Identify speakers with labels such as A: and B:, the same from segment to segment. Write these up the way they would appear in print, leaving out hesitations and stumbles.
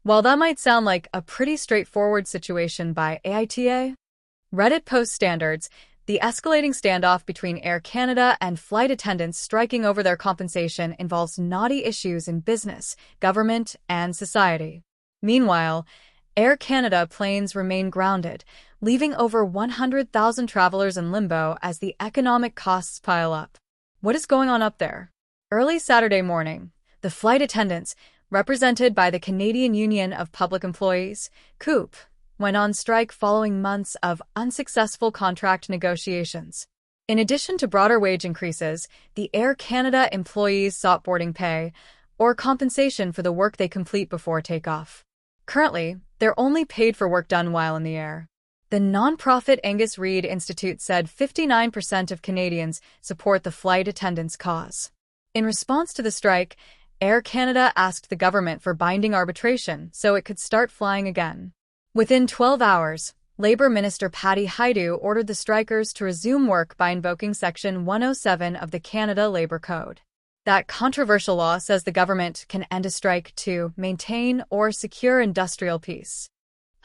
A: While that might sound like a pretty straightforward situation by AITA, Reddit post standards, the escalating standoff between Air Canada and flight attendants striking over their compensation involves knotty issues in business, government, and society. Meanwhile, Air Canada planes remain grounded, leaving over 100,000 travelers in limbo as the economic costs pile up. What is going on up there? Early Saturday morning, the flight attendants, represented by the Canadian Union of Public Employees, CUP, went on strike following months of unsuccessful contract negotiations. In addition to broader wage increases, the Air Canada employees sought boarding pay, or compensation for the work they complete before takeoff. Currently, they're only paid for work done while in the air. The nonprofit Angus Reid Institute said 59% of Canadians support the flight attendants' cause. In response to the strike, Air Canada asked the government for binding arbitration so it could start flying again. Within 12 hours, Labour Minister Patty Hajdu ordered the strikers to resume work by invoking Section 107 of the Canada Labour Code. That controversial law says the government can end a strike to maintain or secure industrial peace.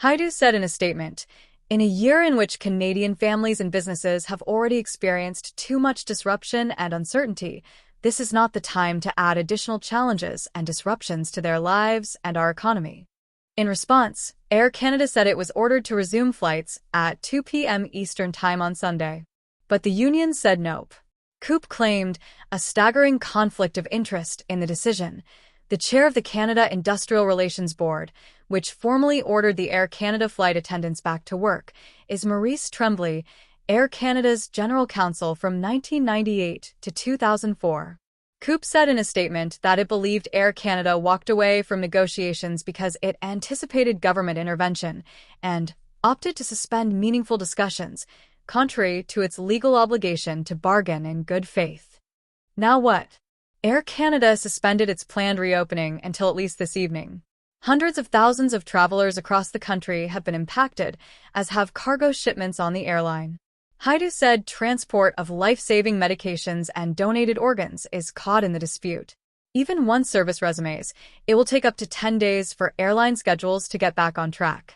A: Hajdu said in a statement, "In a year in which Canadian families and businesses have already experienced too much disruption and uncertainty, this is not the time to add additional challenges and disruptions to their lives and our economy." In response, Air Canada said it was ordered to resume flights at 2 p.m. Eastern Time on Sunday. But the union said nope. CUP claimed a staggering conflict of interest in the decision. The chair of the Canada Industrial Relations Board, which formally ordered the Air Canada flight attendants back to work, is Maurice Tremblay, Air Canada's general counsel from 1998 to 2004. CUP said in a statement that it believed Air Canada walked away from negotiations because it anticipated government intervention and opted to suspend meaningful discussions, contrary to its legal obligation to bargain in good faith. Now what? Air Canada suspended its planned reopening until at least this evening. Hundreds of thousands of travelers across the country have been impacted, as have cargo shipments on the airline. Hajdu said transport of life-saving medications and donated organs is caught in the dispute. Even once service resumes, it will take up to 10 days for airline schedules to get back on track.